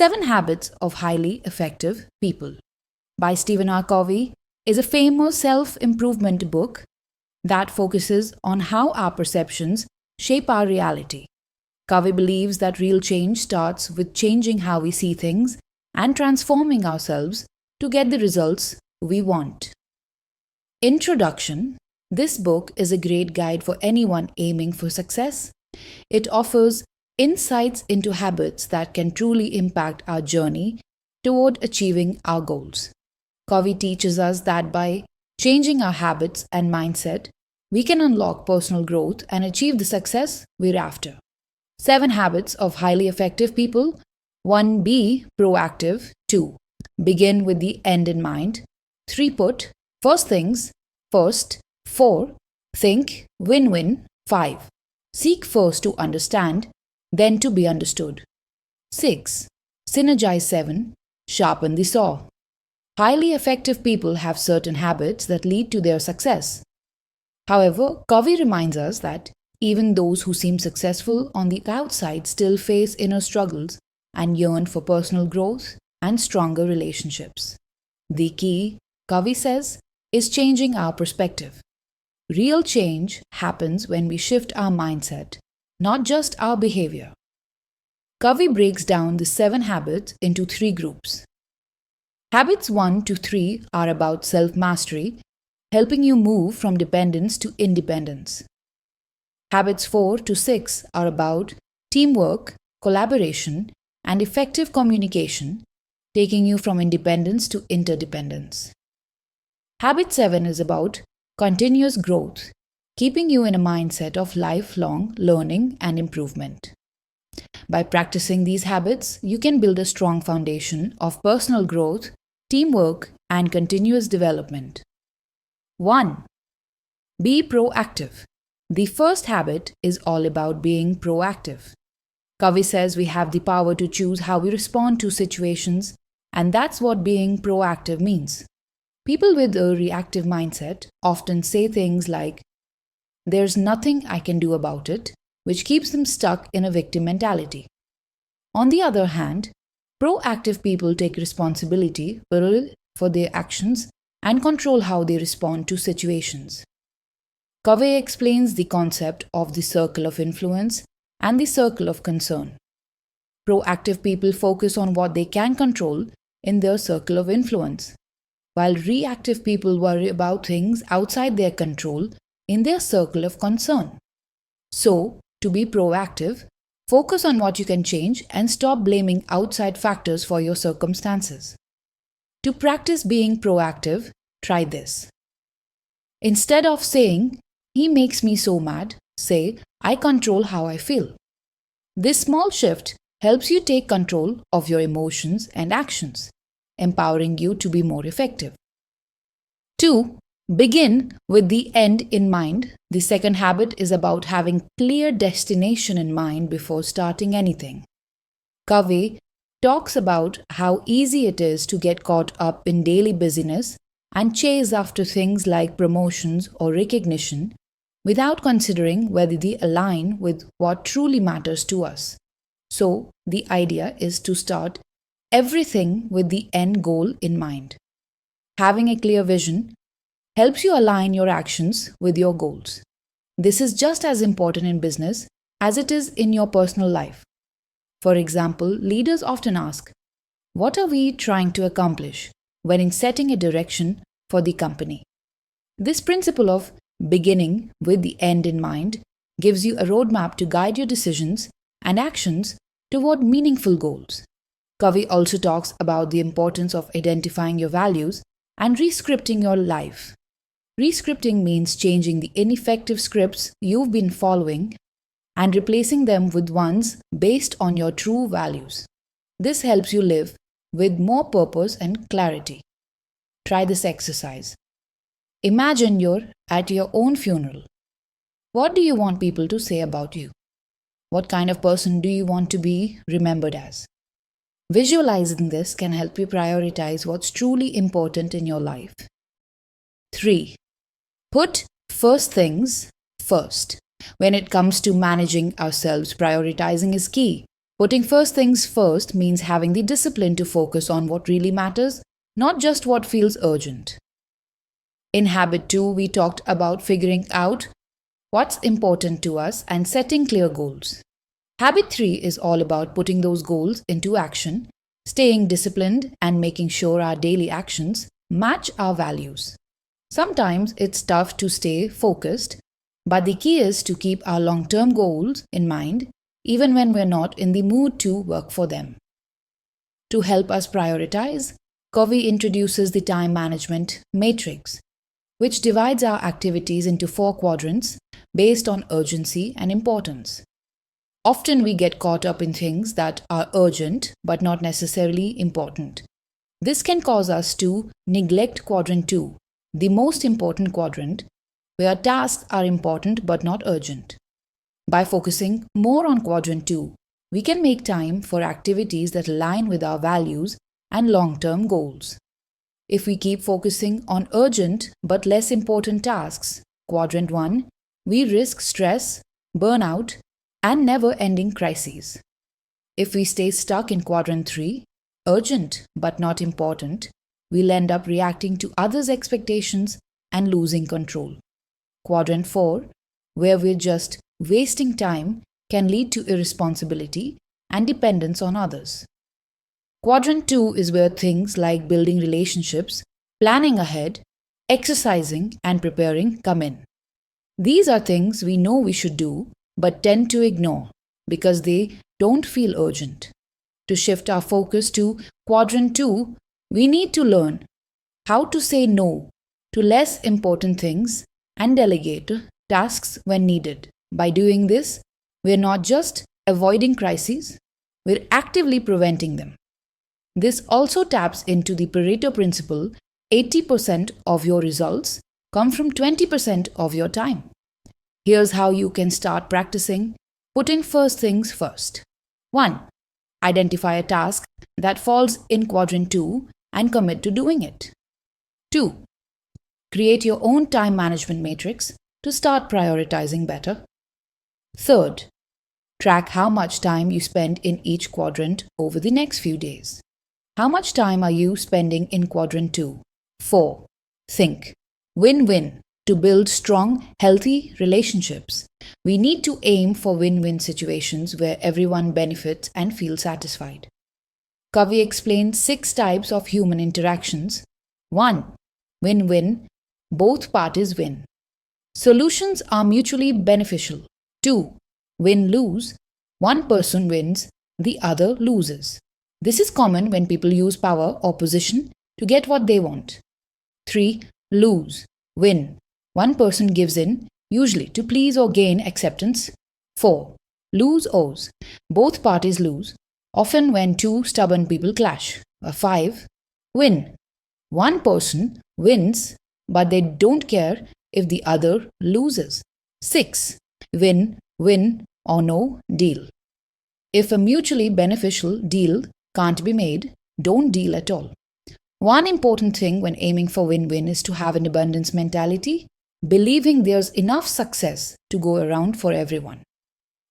7 Habits of Highly Effective People by Stephen Covey is a famous self-improvement book that focuses on how our perceptions shape our reality. Covey believes that real change starts with changing how we see things and transforming ourselves to get the results we want. Introduction. This book is a great guide for anyone aiming for success. It offers insights into habits that can truly impact our journey toward achieving our goals. Covey teaches us that by changing our habits and mindset, we can unlock personal growth and achieve the success we're after. 7 Habits of Highly Effective People. 1. Be proactive. 2. Begin with the end in mind. 3. Put first things first. 4. Think win-win. 5. Seek first to understand, then to be understood. 6. Synergize. 7. Sharpen the saw. Highly effective people have certain habits that lead to their success. However, Covey reminds us that even those who seem successful on the outside still face inner struggles and yearn for personal growth and stronger relationships. The key, Covey says, is changing our perspective. Real change happens when we shift our mindset, not just our behavior. Covey breaks down the 7 habits into 3 groups. Habits 1 to 3 are about self-mastery, helping you move from dependence to independence. Habits 4 to 6 are about teamwork, collaboration, and effective communication, taking you from independence to interdependence. Habit 7 is about continuous growth, keeping you in a mindset of lifelong learning and improvement. By practicing these habits, you can build a strong foundation of personal growth, teamwork, and continuous development. 1. Be proactive. The first habit is all about being proactive. Covey says we have the power to choose how we respond to situations, and that's what being proactive means. People with a reactive mindset often say things like, "There's nothing I can do about it," which keeps them stuck in a victim mentality. On the other hand, proactive people take responsibility for their actions and control how they respond to situations. Covey explains the concept of the circle of influence and the circle of concern. Proactive people focus on what they can control in their circle of influence, while reactive people worry about things outside their control in their circle of concern. So, to be proactive, focus on what you can change and stop blaming outside factors for your circumstances. To practice being proactive, try this. Instead of saying, "He makes me so mad," say, "I control how I feel." This small shift helps you take control of your emotions and actions, empowering you to be more effective. 2. Begin with the end in mind. The second habit is about having clear destination in mind before starting anything. Covey talks about how easy it is to get caught up in daily busyness and chase after things like promotions or recognition without considering whether they align with what truly matters to us. So, the idea is to start everything with the end goal in mind. Having a clear vision helps you align your actions with your goals. This is just as important in business as it is in your personal life. For example, leaders often ask, "What are we trying to accomplish?" when in setting a direction for the company. This principle of beginning with the end in mind gives you a roadmap to guide your decisions and actions toward meaningful goals. Covey also talks about the importance of identifying your values and rescripting your life. Rescripting means changing the ineffective scripts you've been following and replacing them with ones based on your true values. This helps you live with more purpose and clarity. Try this exercise. Imagine you're at your own funeral. What do you want people to say about you? What kind of person do you want to be remembered as? Visualizing this can help you prioritize what's truly important in your life. 3. Put first things first. When it comes to managing ourselves, prioritizing is key. Putting first things first means having the discipline to focus on what really matters, not just what feels urgent. In Habit 2, we talked about figuring out what's important to us and setting clear goals. Habit 3 is all about putting those goals into action, staying disciplined, and making sure our daily actions match our values. Sometimes it's tough to stay focused, but the key is to keep our long-term goals in mind, even when we're not in the mood to work for them. To help us prioritize, Covey introduces the time management matrix, which divides our activities into 4 quadrants based on urgency and importance. Often we get caught up in things that are urgent but not necessarily important. This can cause us to neglect quadrant 2, the most important quadrant, where tasks are important but not urgent. By focusing more on quadrant 2, we can make time for activities that align with our values and long-term goals. If we keep focusing on urgent but less important tasks, quadrant 1, we risk stress, burnout, and never-ending crises. If we stay stuck in quadrant 3, urgent but not important, we'll end up reacting to others' expectations and losing control. Quadrant 4, where we're just wasting time, can lead to irresponsibility and dependence on others. Quadrant 2 is where things like building relationships, planning ahead, exercising, and preparing come in. These are things we know we should do but tend to ignore because they don't feel urgent. To shift our focus to quadrant 2, we need to learn how to say no to less important things and delegate tasks when needed. By doing this, we're not just avoiding crises, we're actively preventing them. This also taps into the Pareto principle: 80% of your results come from 20% of your time. Here's how you can start practicing putting first things first. 1. Identify a task that falls in quadrant 2 and commit to doing it. 2. Create your own time management matrix to start prioritizing better. 3rd, track how much time you spend in each quadrant over the next few days. How much time are you spending in quadrant 2? 4. Think win-win. To build strong, healthy relationships, we need to aim for win-win situations where everyone benefits and feels satisfied. Covey explains 6 types of human interactions. 1. Win-win. Both parties win. Solutions are mutually beneficial. 2. Win-lose. One person wins, the other loses. This is common when people use power or position to get what they want. 3. Lose. Win. One person gives in, usually to please or gain acceptance. 4. Lose-ose. Both parties lose, often when 2 stubborn people clash. 5. Win. One person wins, but they don't care if the other loses. 6. Win, win or no deal. If a mutually beneficial deal can't be made, don't deal at all. One important thing when aiming for win-win is to have an abundance mentality, believing there's enough success to go around for everyone.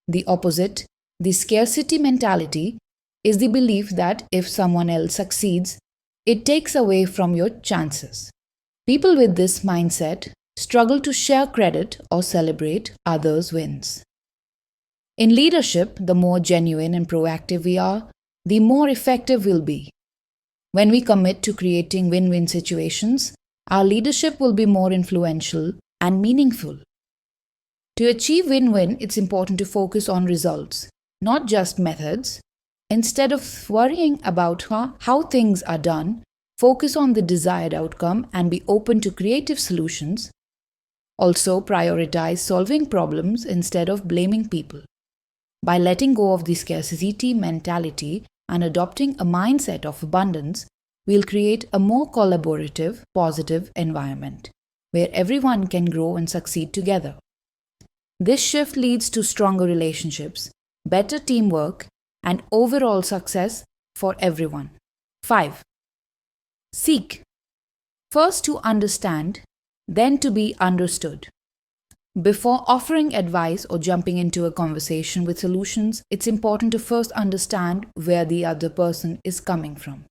The opposite, the scarcity mentality, is the belief that if someone else succeeds, it takes away from your chances. People with this mindset struggle to share credit or celebrate others' wins. In leadership, the more genuine and proactive we are, the more effective we'll be. When we commit to creating win-win situations, our leadership will be more influential and meaningful. To achieve win-win, it's important to focus on results, not just methods. Instead of worrying about how things are done, focus on the desired outcome and be open to creative solutions. Also, prioritize solving problems instead of blaming people. By letting go of the scarcity mentality and adopting a mindset of abundance, we'll create a more collaborative, positive environment where everyone can grow and succeed together. This shift leads to stronger relationships, better teamwork, and overall success for everyone. 5. Seek. First to understand, then to be understood. Before offering advice or jumping into a conversation with solutions, it's important to first understand where the other person is coming from.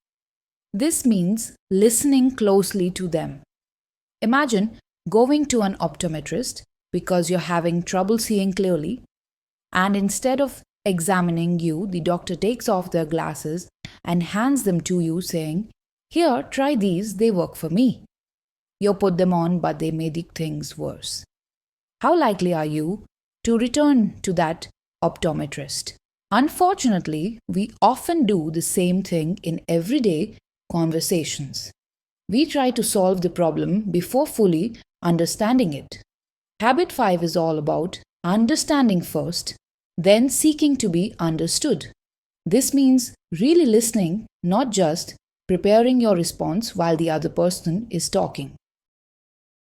This means listening closely to them. Imagine going to an optometrist because you're having trouble seeing clearly, and instead of examining you, the doctor takes off their glasses and hands them to you, saying, "Here, try these, they work for me." You put them on, but they make things worse. How likely are you to return to that optometrist? Unfortunately, we often do the same thing in everyday conversations. We try to solve the problem before fully understanding it. Habit 5 is all about understanding first, then seeking to be understood. This means really listening, not just preparing your response while the other person is talking.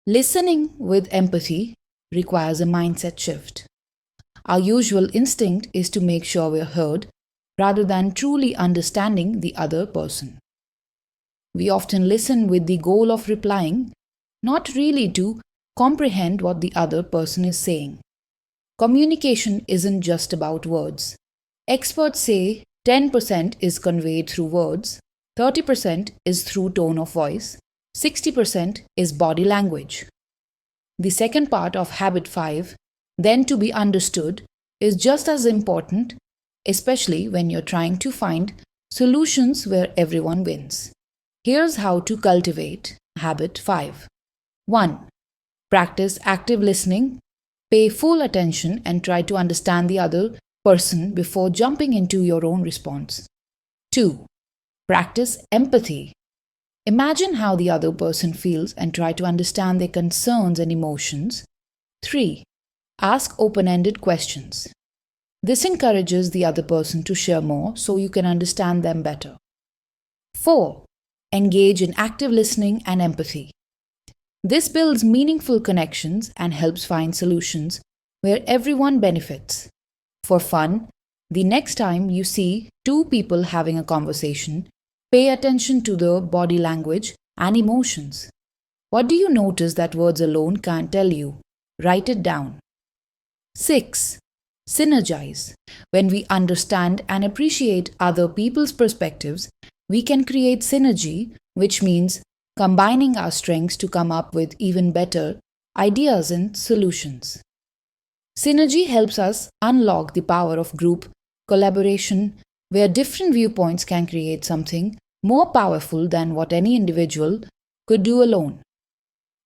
Listening with empathy requires a mindset shift. Our usual instinct is to make sure we're heard rather than truly understanding the other person. We often listen with the goal of replying, not really to comprehend what the other person is saying. Communication isn't just about words. Experts say 10% is conveyed through words, 30% is through tone of voice, 60% is body language. The second part of Habit 5, then to be understood, is just as important, especially when you're trying to find solutions where everyone wins. Here's how to cultivate Habit 5. 1. Practice active listening. Pay full attention and try to understand the other person before jumping into your own response. 2. Practice empathy. Imagine how the other person feels and try to understand their concerns and emotions. 3. Ask open-ended questions. This encourages the other person to share more so you can understand them better. 4. Engage in active listening and empathy. This builds meaningful connections and helps find solutions where everyone benefits. For fun, the next time you see two people having a conversation, pay attention to their body language and emotions. What do you notice that words alone can't tell you? Write it down. 6. Synergize. When we understand and appreciate other people's perspectives, we can create synergy, which means combining our strengths to come up with even better ideas and solutions. Synergy helps us unlock the power of group collaboration, where different viewpoints can create something more powerful than what any individual could do alone.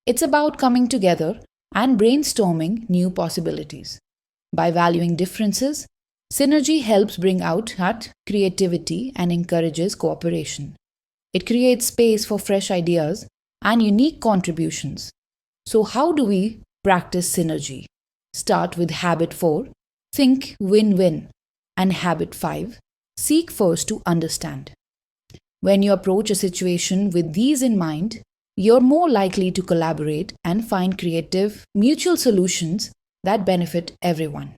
It's about coming together and brainstorming new possibilities. By valuing differences, synergy helps bring out that creativity and encourages cooperation. It creates space for fresh ideas and unique contributions. So, how do we practice synergy? Start with Habit 4, think win-win, and Habit 5, seek first to understand. When you approach a situation with these in mind, you're more likely to collaborate and find creative, mutual solutions that benefit everyone.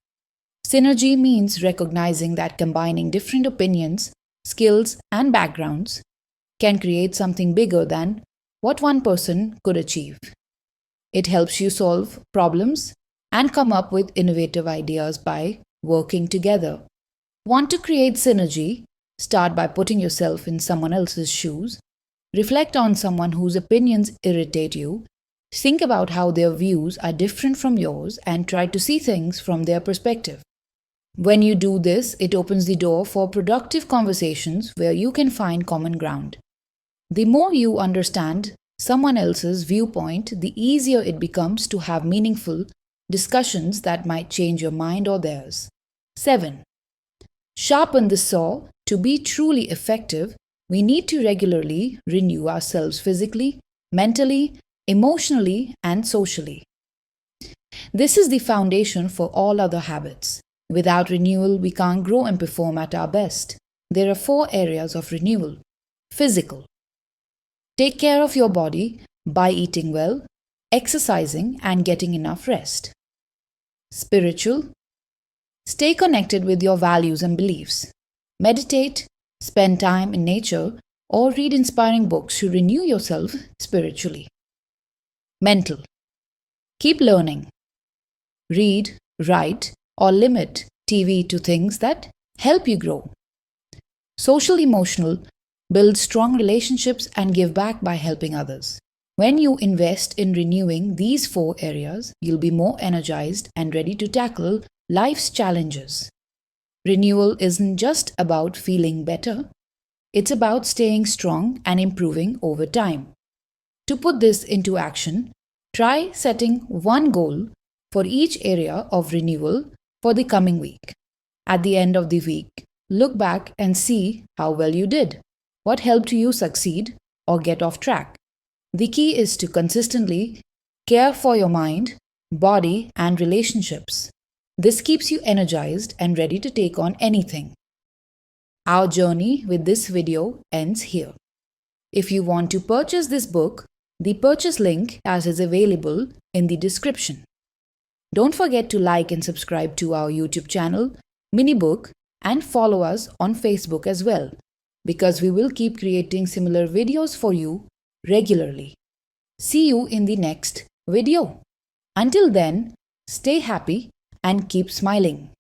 Synergy means recognizing that combining different opinions, skills, and backgrounds can create something bigger than what one person could achieve. It helps you solve problems and come up with innovative ideas by working together. Want to create synergy? Start by putting yourself in someone else's shoes. Reflect on someone whose opinions irritate you. Think about how their views are different from yours and try to see things from their perspective. When you do this, it opens the door for productive conversations where you can find common ground. The more you understand someone else's viewpoint, the easier it becomes to have meaningful discussions that might change your mind or theirs. 7. Sharpen the saw. To be truly effective, we need to regularly renew ourselves physically, mentally, emotionally, and socially. This is the foundation for all other habits. Without renewal, we can't grow and perform at our best. There are 4 areas of renewal. Physical. Take care of your body by eating well, exercising, and getting enough rest. Spiritual. Stay connected with your values and beliefs. Meditate, spend time in nature, or read inspiring books to renew yourself spiritually. Mental. Keep learning. Read, write, or limit TV to things that help you grow. Social emotional, build strong relationships and give back by helping others. When you invest in renewing these 4 areas, you'll be more energized and ready to tackle life's challenges. Renewal isn't just about feeling better, it's about staying strong and improving over time. To put this into action, try setting one goal for each area of renewal for the coming week. At the end of the week, look back and see how well you did. What helped you succeed or get off track? The key is to consistently care for your mind, body, and relationships. This keeps you energized and ready to take on anything. Our journey with this video ends here. If you want to purchase this book, the purchase link as is available in the description. Don't forget to like and subscribe to our YouTube channel, Minibook, and follow us on Facebook as well, because we will keep creating similar videos for you regularly. See you in the next video. Until then, stay happy and keep smiling.